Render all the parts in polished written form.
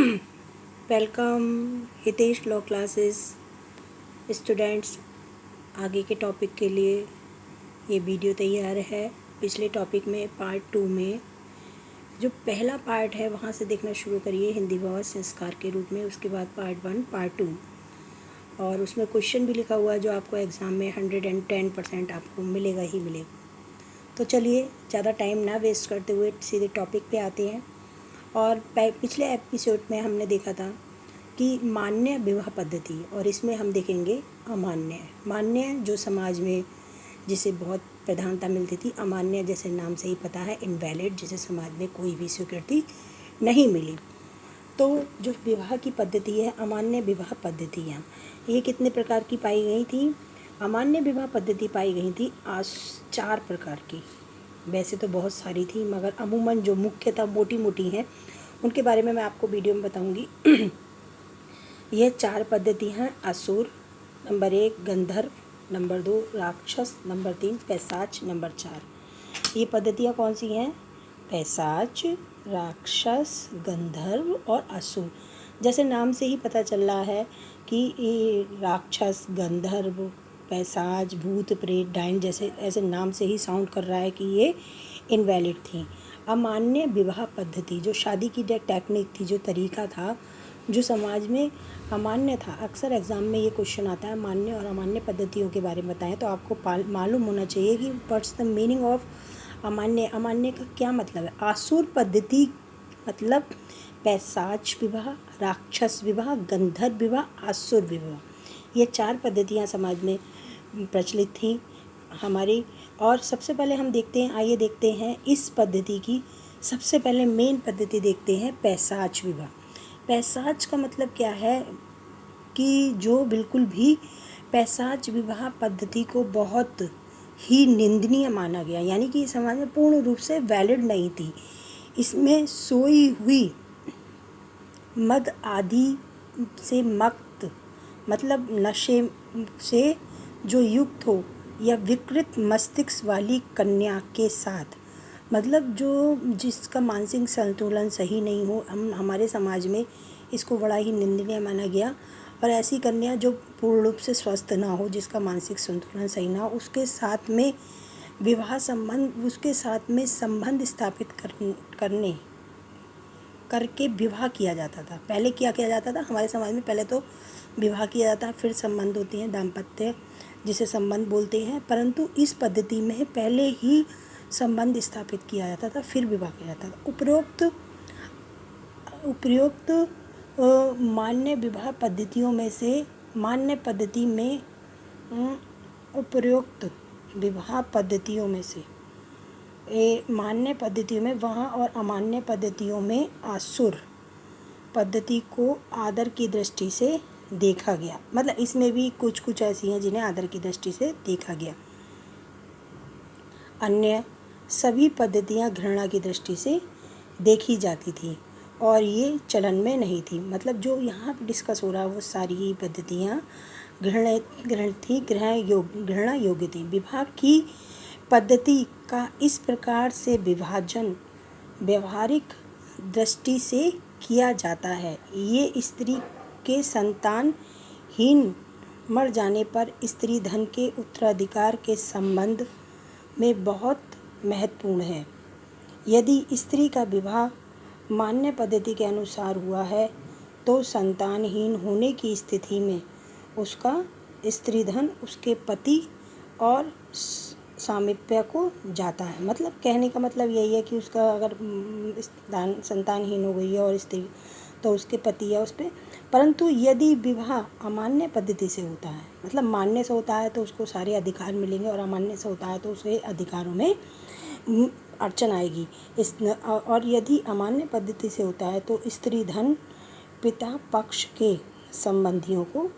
Welcome Hitesh law classes students. आगे के topic के लिए ये वीडियो तैयार है। पिछले टॉपिक में पार्ट 2 में जो पहला पार्ट है वहाँ से देखना शुरू करिए, हिंदी भाषा संस्कार के रूप में। उसके बाद पार्ट 1 पार्ट 2 और उसमें क्वेश्चन भी लिखा हुआ है जो आपको एग्ज़ाम में 110% आपको मिलेगा ही मिलेगा। तो चलिए ज़्यादा टाइम ना वेस्ट करते हुए सीधे टॉपिक पे आते हैं। और पिछले एपिसोड में हमने देखा था कि मान्य विवाह पद्धति, और इसमें हम देखेंगे अमान्य। मान्य जो समाज में जिसे बहुत प्रधानता मिलती थी, अमान्य जैसे नाम से ही पता है इनवैलिड, जिसे समाज में कोई भी स्वीकृति नहीं मिली। तो जो विवाह की पद्धति है, अमान्य विवाह पद्धतियाँ, ये कितने प्रकार की पाई गई थी? अमान्य विवाह पद्धति पाई गई थी 4 प्रकार की। वैसे तो बहुत सारी थी, मगर अमूमन जो मुख्यतः मोटी मोटी हैं उनके बारे में मैं आपको वीडियो में बताऊंगी। यह 4 पद्धति हैं। असुर नंबर 1, गंधर्व नंबर 2, राक्षस नंबर 3, पैशाच नंबर 4। ये पद्धतियाँ कौन सी हैं? पैशाच, राक्षस, गंधर्व और असुर। जैसे नाम से ही पता चल रहा है कि ये राक्षस, गंधर्व, पैशाच, भूत प्रेत, डायन जैसे ऐसे नाम से ही साउंड कर रहा है कि ये इनवैलिड थी। अमान्य विवाह पद्धति जो शादी की टेक्निक थी, जो तरीका था, जो समाज में अमान्य था। अक्सर एग्ज़ाम में ये क्वेश्चन आता है, मान्य और अमान्य पद्धतियों के बारे में बताएं। तो आपको मालूम होना चाहिए कि व्हाट्स द मीनिंग ऑफ अमान्य। अमान्य का क्या मतलब है? आसुर पद्धति मतलब पैशाच विवाह, राक्षस विवाह, गंधर्व विवाह, आसुर विवाह। ये 4 पद्धतियाँ समाज में प्रचलित थी हमारी। और सबसे पहले हम देखते हैं, आइए देखते हैं इस पद्धति की सबसे पहले मेन पद्धति देखते हैं, पैशाच विवाह। पैशाच का मतलब क्या है कि जो बिल्कुल भी पैशाच विवाह पद्धति को बहुत ही निंदनीय माना गया, यानी कि समाज में पूर्ण रूप से वैलिड नहीं थी। इसमें सोई हुई मद आदि से मक्त, मतलब नशे से जो युक्त हो, या विकृत मस्तिष्क वाली कन्या के साथ, मतलब जो जिसका मानसिक संतुलन सही नहीं हो, हमारे समाज में इसको बड़ा ही निंदनीय माना गया। और ऐसी कन्या जो पूर्ण रूप से स्वस्थ ना हो, जिसका मानसिक संतुलन सही ना हो, उसके साथ में विवाह संबंध, उसके साथ में संबंध स्थापित करके विवाह किया जाता था। पहले क्या किया जाता था हमारे समाज में? पहले तो विवाह किया जाता है, फिर संबंध होती हैं, दाम्पत्य जिसे संबंध बोलते हैं। परंतु इस पद्धति में पहले ही संबंध स्थापित किया जाता था, फिर विवाह किया जाता था। उपरोक्त मान्य विवाह पद्धतियों में से, मान्य पद्धति में उपरोक्त विवाह पद्धतियों में से मान्य पद्धतियों में वहाँ और अमान्य पद्धतियों में आसुर पद्धति को आदर की दृष्टि से देखा गया। मतलब इसमें भी कुछ ऐसी हैं जिन्हें आदर की दृष्टि से देखा गया। अन्य सभी पद्धतियाँ घृणा की दृष्टि से देखी जाती थी और ये चलन में नहीं थी। मतलब जो यहाँ पर डिस्कस हो रहा है वो सारी ही पद्धतियाँ घृणा योग्य थी। विवाह की पद्धति का इस प्रकार से विभाजन व्यवहारिक दृष्टि से किया जाता है। ये स्त्री के संतानहीन मर जाने पर स्त्री धन के उत्तराधिकार के संबंध में बहुत महत्वपूर्ण है। यदि स्त्री का विवाह मान्य पद्धति के अनुसार हुआ है तो संतानहीन होने की स्थिति में उसका स्त्री धन उसके पति और सामीप्य को जाता है। मतलब कहने का मतलब यही है कि उसका अगर संतानहीन हो गई है और स्त्री, तो उसके पति या उस पर। परंतु यदि विवाह अमान्य पद्धति से होता है, मतलब मान्य से होता है तो उसको सारे अधिकार मिलेंगे, और अमान्य से होता है तो उसके अधिकारों में अड़चन आएगी। और यदि अमान्य पद्धति से होता है तो स्त्री धन पिता पक्ष के संबंधियों को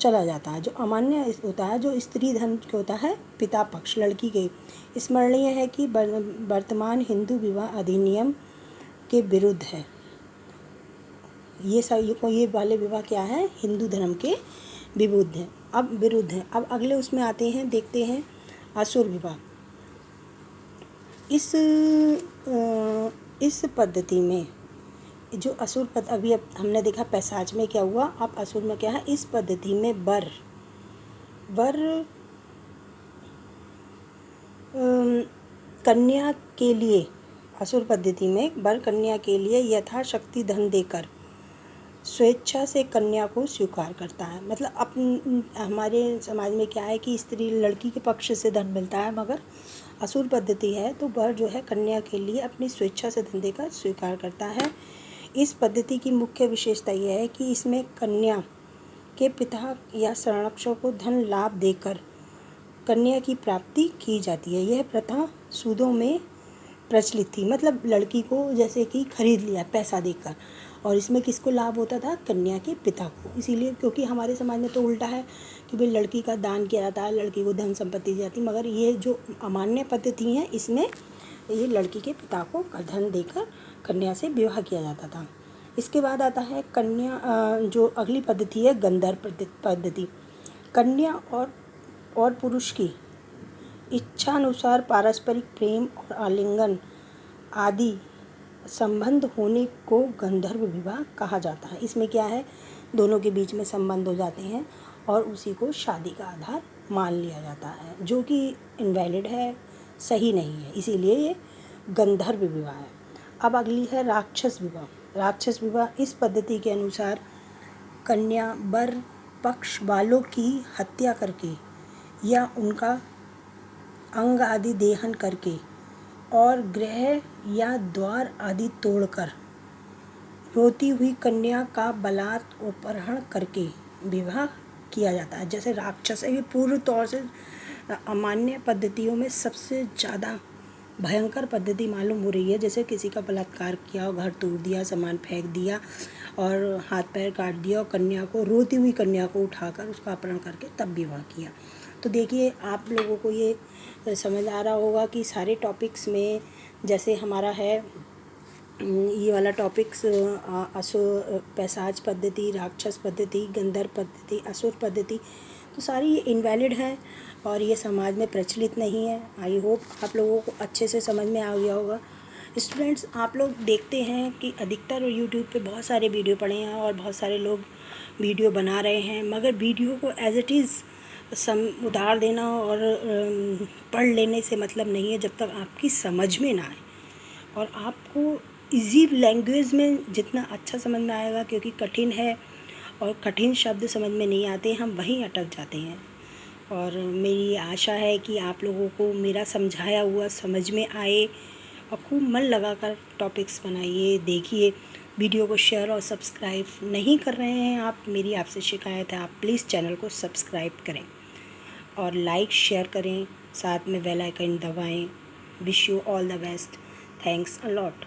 चला जाता है। जो अमान्य होता है, जो स्त्री धन होता है पिता पक्ष, लड़की के। स्मरणीय है कि वर्तमान हिंदू विवाह अधिनियम के विरुद्ध है। ये वाले विवाह क्या है? हिंदू धर्म के विरुद्ध है। अब अगले उसमें आते हैं, देखते हैं आसुर विवाह। इस पद्धति में जो असुर पद अभी अब हमने देखा पैसाज में क्या हुआ, अब असुर में क्या है, इस पद्धति में वर कन्या के लिए, असुर पद्धति में वर कन्या के लिए यथाशक्ति धन देकर स्वेच्छा से कन्या को स्वीकार करता है। मतलब हमारे समाज में क्या है कि स्त्री लड़की के पक्ष से धन मिलता है, मगर असुर पद्धति है तो वर जो है कन्या के लिए अपनी स्वेच्छा से धन देकर स्वीकार करता है। इस पद्धति की मुख्य विशेषता यह है कि इसमें कन्या के पिता या संरक्षक को धन लाभ देकर कन्या की प्राप्ति की जाती है। यह प्रथा सूदों में प्रचलित थी, मतलब लड़की को जैसे कि खरीद लिया पैसा देकर, और इसमें किसको लाभ होता था, कन्या के पिता को। इसीलिए क्योंकि हमारे समाज में तो उल्टा है कि भाई लड़की का दान किया जाता है, लड़की को धन संपत्ति दी जाती, मगर ये जो अमान्य पद्धति है इसमें ये लड़की के पिता को धन देकर कन्या से विवाह किया जाता था। इसके बाद आता है कन्या, जो अगली पद्धति है गंधर्व पद्धति। कन्या और पुरुष की इच्छानुसार पारस्परिक प्रेम और आलिंगन आदि संबंध होने को गंधर्व विवाह कहा जाता है। इसमें क्या है, दोनों के बीच में संबंध हो जाते हैं और उसी को शादी का आधार मान लिया जाता है, जो कि इनवैलिड है, सही नहीं है, इसीलिए ये गंधर्व विवाह है। अब अगली है राक्षस विवाह। राक्षस विवाह इस पद्धति के अनुसार कन्या वर पक्ष वालों की हत्या करके या उनका अंग आदि देहन करके और गृह या द्वार आदि तोड़कर रोती हुई कन्या का बलात् अपहरण करके विवाह किया जाता है। जैसे राक्षस है, ये पूर्ण तौर से अमान्य पद्धतियों में सबसे ज़्यादा भयंकर पद्धति मालूम हो रही है। जैसे किसी का बलात्कार किया, घर तोड़ दिया, सामान फेंक दिया और हाथ पैर काट दिया और कन्या को, रोती हुई कन्या को उठाकर उसका अपहरण करके तब विवाह किया। तो देखिए आप लोगों को ये समझ आ रहा होगा कि सारे टॉपिक्स में जैसे हमारा है ये वाला टॉपिक्स पैसाज पद्धति, राक्षस पद्धति, गंधर्व पद्धति, असुर पद्धति, तो सारी ये इनवैलिड हैं और ये समाज में प्रचलित नहीं है। आई होप आप लोगों को अच्छे से समझ में आ गया होगा। स्टूडेंट्स, आप लोग देखते हैं कि अधिकतर यूट्यूब पे बहुत सारे वीडियो पड़े हैं और बहुत सारे लोग वीडियो बना रहे हैं, मगर वीडियो को एज इट इज़ उतार देना और पढ़ लेने से मतलब नहीं है, जब तक आपकी समझ में ना आए। और आपको इजी लैंग्वेज में जितना अच्छा समझ में आएगा, क्योंकि कठिन है और कठिन शब्द समझ में नहीं आते, हम वहीं अटक जाते हैं। और मेरी आशा है कि आप लोगों को मेरा समझाया हुआ समझ में आए और खूब मन लगाकर टॉपिक्स बनाइए, देखिए। वीडियो को शेयर और सब्सक्राइब नहीं कर रहे हैं आप, मेरी आपसे शिकायत है, आप प्लीज़ चैनल को सब्सक्राइब करें और लाइक शेयर करें, साथ में बेल आइकन दबाएं। Wish you all the best. Thanks a lot.